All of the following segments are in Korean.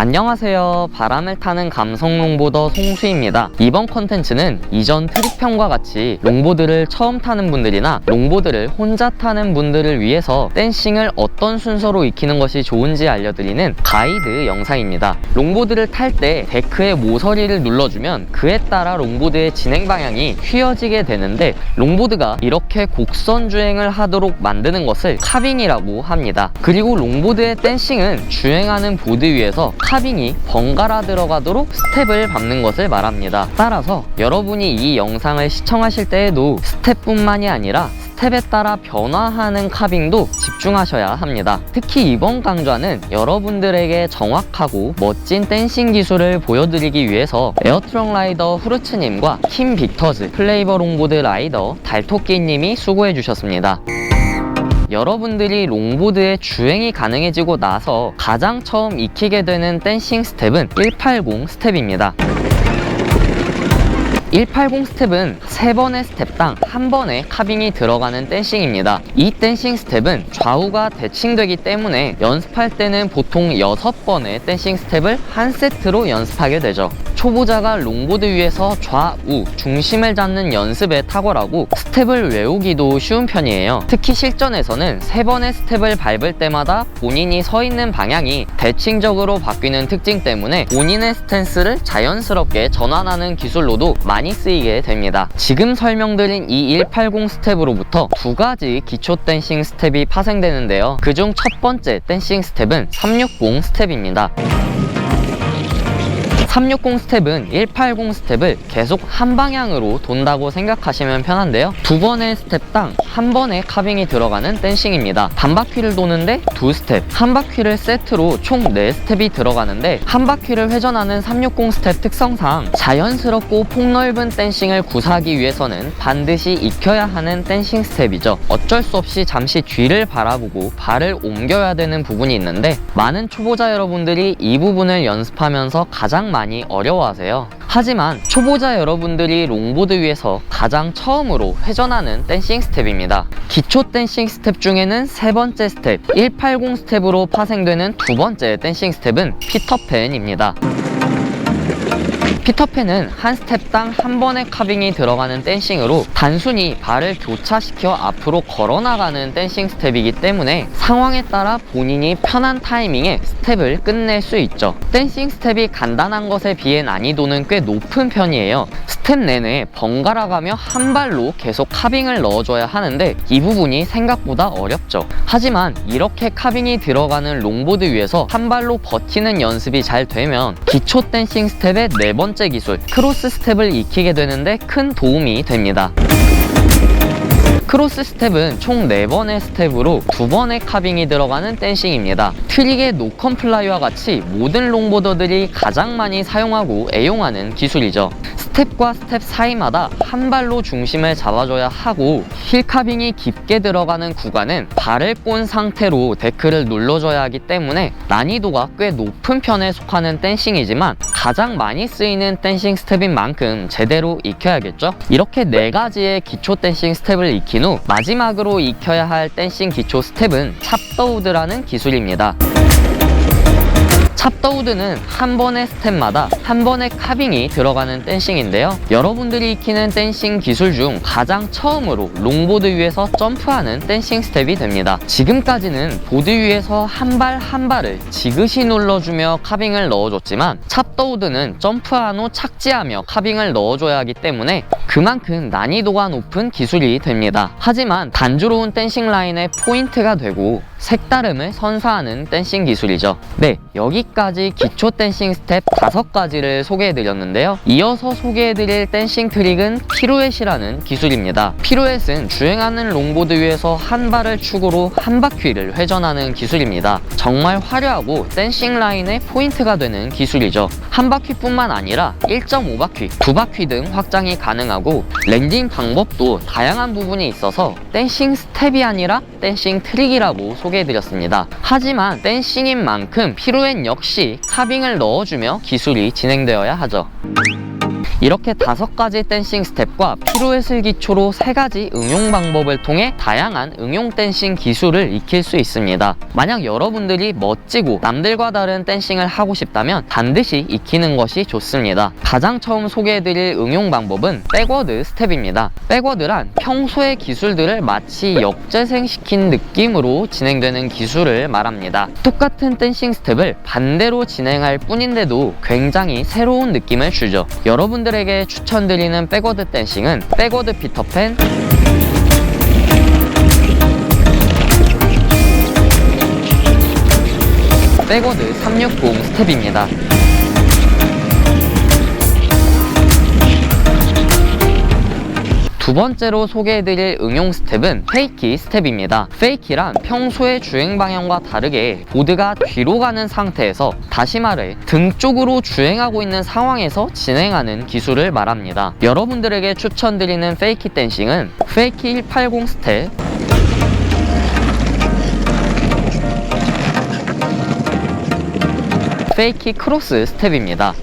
안녕하세요. 바람을 타는 감성 롱보더 송수입니다. 이번 컨텐츠는 이전 트릭편과 같이 롱보드를 처음 타는 분들이나 롱보드를 혼자 타는 분들을 위해서 댄싱을 어떤 순서로 익히는 것이 좋은지 알려드리는 가이드 영상입니다. 롱보드를 탈 때 데크의 모서리를 눌러주면 그에 따라 롱보드의 진행 방향이 휘어지게 되는데, 롱보드가 이렇게 곡선 주행을 하도록 만드는 것을 카빙이라고 합니다. 그리고 롱보드의 댄싱은 주행하는 보드 위에서 카빙이 번갈아 들어가도록 스텝을 밟는 것을 말합니다. 따라서 여러분이 이 영상을 시청하실 때에도 스텝뿐만이 아니라 스텝에 따라 변화하는 카빙도 집중하셔야 합니다. 특히 이번 강좌는 여러분들에게 정확하고 멋진 댄싱 기술을 보여드리기 위해서 에어트럭 라이더 후르츠님과 킴 빅터즈 플레이버 롱보드 라이더 달토끼님이 수고해 주셨습니다. 여러분들이 롱보드의 주행이 가능해지고 나서 가장 처음 익히게 되는 댄싱 스텝은 180 스텝입니다. 180 스텝은 3번의 스텝당 1번의 카빙이 들어가는 댄싱입니다. 이 댄싱 스텝은 좌우가 대칭되기 때문에 연습할 때는 보통 6번의 댄싱 스텝을 한 세트로 연습하게 되죠. 초보자가 롱보드 위에서 좌우 중심을 잡는 연습에 탁월하고 스텝을 외우기도 쉬운 편이에요. 특히 실전에서는 3번의 스텝을 밟을 때마다 본인이 서 있는 방향이 대칭적으로 바뀌는 특징 때문에 본인의 스탠스를 자연스럽게 전환하는 기술로도 많이 쓰이게 됩니다. 지금 설명드린 이 180 스텝으로부터 두 가지 기초 댄싱 스텝이 파생되는데요. 그중 첫 번째 댄싱 스텝은 360 스텝입니다. 360 스텝은 180 스텝을 계속 한 방향으로 돈다고 생각하시면 편한데요. 두 번의 스텝당 한 번의 카빙이 들어가는 댄싱입니다. 반바퀴를 도는데 2스텝, 한 바퀴를 세트로 총 4스텝이 들어가는데, 한 바퀴를 회전하는 360 스텝 특성상 자연스럽고 폭넓은 댄싱을 구사하기 위해서는 반드시 익혀야 하는 댄싱 스텝이죠. 어쩔 수 없이 잠시 뒤를 바라보고 발을 옮겨야 되는 부분이 있는데, 많은 초보자 여러분들이 이 부분을 연습하면서 가장 많이 어려워하세요. 하지만 초보자 여러분들이 롱보드 위에서 가장 처음으로 회전하는 댄싱 스텝입니다. 기초 댄싱 스텝 중에는 세 번째 스텝 180 스텝으로 파생되는 두 번째 댄싱 스텝은 피터팬입니다. 피터팬은 한 스텝당 한 번의 카빙이 들어가는 댄싱으로 단순히 발을 교차시켜 앞으로 걸어나가는 댄싱 스텝이기 때문에 상황에 따라 본인이 편한 타이밍에 스텝을 끝낼 수 있죠. 댄싱 스텝이 간단한 것에 비해 난이도는 꽤 높은 편이에요. 스텝 내내 번갈아 가며 한 발로 계속 카빙을 넣어줘야 하는데, 이 부분이 생각보다 어렵죠. 하지만 이렇게 카빙이 들어가는 롱보드 위에서 한 발로 버티는 연습이 잘 되면 기초 댄싱 스텝의 네 번째 기술 크로스 스텝을 익히게 되는데 큰 도움이 됩니다. 크로스 스텝은 총 4번의 스텝으로 2번의 카빙이 들어가는 댄싱입니다. 트릭의 노컴플라이와 같이 모든 롱보더들이 가장 많이 사용하고 애용하는 기술이죠. 스텝과 스텝 사이마다 한 발로 중심을 잡아줘야 하고, 힐 카빙이 깊게 들어가는 구간은 발을 꼰 상태로 데크를 눌러줘야 하기 때문에 난이도가 꽤 높은 편에 속하는 댄싱이지만 가장 많이 쓰이는 댄싱 스텝인 만큼 제대로 익혀야겠죠? 이렇게 4가지의 기초 댄싱 스텝을 익힌 후 마지막으로 익혀야 할 댄싱 기초 스텝은 찹더우드라는 기술입니다. 찹더우드는 한 번의 스텝마다 한 번의 카빙이 들어가는 댄싱인데요. 여러분들이 익히는 댄싱 기술 중 가장 처음으로 롱보드 위에서 점프하는 댄싱 스텝이 됩니다. 지금까지는 보드 위에서 한 발 한 발을 지그시 눌러주며 카빙을 넣어줬지만, 찹더우드는 점프한 후 착지하며 카빙을 넣어줘야 하기 때문에 그만큼 난이도가 높은 기술이 됩니다. 하지만 단조로운 댄싱 라인의 포인트가 되고 색다름을 선사하는 댄싱 기술이죠. 네, 여기까지 기초 댄싱 스텝 5가지를 소개해드렸는데요. 이어서 소개해드릴 댄싱 트릭은 피루엣이라는 기술입니다. 피루엣은 주행하는 롱보드 위에서 한 발을 축으로 한 바퀴를 회전하는 기술입니다. 정말 화려하고 댄싱 라인의 포인트가 되는 기술이죠. 한 바퀴뿐만 아니라 1.5바퀴, 2바퀴 등 확장이 가능하고 랜딩 방법도 다양한 부분이 있어서 댄싱 스텝이 아니라 댄싱 트릭이라고 소개해드렸습니다. 하지만 댄싱인 만큼 피루엣 역시 카빙을 넣어주며 기술이 진행되어야 하죠. 이렇게 5가지 댄싱 스텝과 피루엣을 기초로 3가지 응용 방법을 통해 다양한 응용 댄싱 기술을 익힐 수 있습니다. 만약 여러분들이 멋지고 남들과 다른 댄싱을 하고 싶다면 반드시 익히는 것이 좋습니다. 가장 처음 소개해드릴 응용 방법은 백워드 스텝입니다. 백워드란 평소의 기술들을 마치 역재생시킨 느낌으로 진행되는 기술을 말합니다. 똑같은 댄싱 스텝을 반대로 진행할 뿐인데도 굉장히 새로운 느낌을 주죠. 여러분들에게 추천드리는 백워드 댄싱은 백워드 피터팬, 백워드 360 스텝입니다. 두 번째로 소개해드릴 응용 스텝은 페이키 스텝입니다. 페이키란 평소의 주행 방향과 다르게 보드가 뒤로 가는 상태에서, 다시 말해 등 쪽으로 주행하고 있는 상황에서 진행하는 기술을 말합니다. 여러분들에게 추천드리는 페이키 댄싱은 페이키 180 스텝, 페이키 크로스 스텝입니다.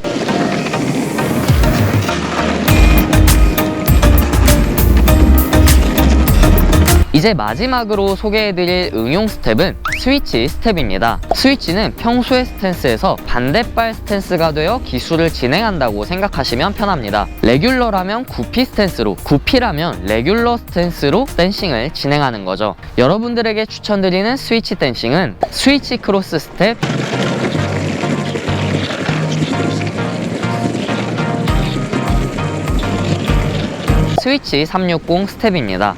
이제 마지막으로 소개해드릴 응용 스텝은 스위치 스텝입니다. 스위치는 평소의 스탠스에서 반대발 스탠스가 되어 기술을 진행한다고 생각하시면 편합니다. 레귤러라면 구피 스탠스로, 구피라면 레귤러 스탠스로 댄싱을 진행하는 거죠. 여러분들에게 추천드리는 스위치 댄싱은 스위치 크로스 스텝, 스위치 360 스텝입니다.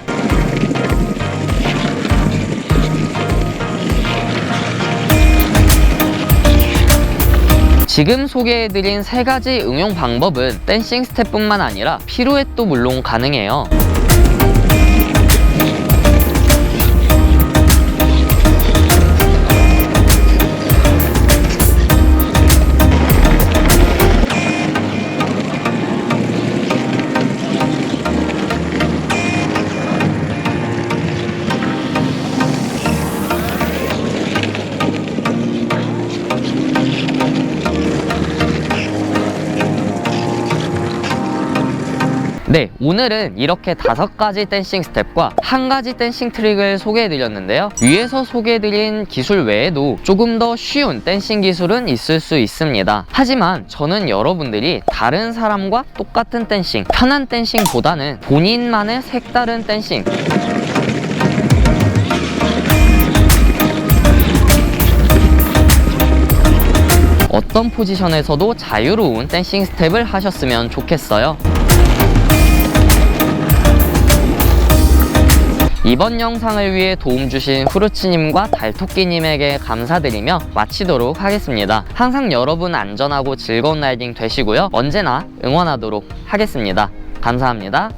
지금 소개해드린 3가지 응용 방법은 댄싱 스텝뿐만 아니라 피루엣도 물론 가능해요. 네, 오늘은 이렇게 5가지 댄싱 스텝과 1가지 댄싱 트릭을 소개해드렸는데요. 위에서 소개해드린 기술 외에도 조금 더 쉬운 댄싱 기술은 있을 수 있습니다. 하지만 저는 여러분들이 다른 사람과 똑같은 댄싱, 편한 댄싱보다는 본인만의 색다른 댄싱, 어떤 포지션에서도 자유로운 댄싱 스텝을 하셨으면 좋겠어요. 이번 영상을 위해 도움 주신 후르츠님과 달토끼님에게 감사드리며 마치도록 하겠습니다. 항상 여러분 안전하고 즐거운 라이딩 되시고요. 언제나 응원하도록 하겠습니다. 감사합니다.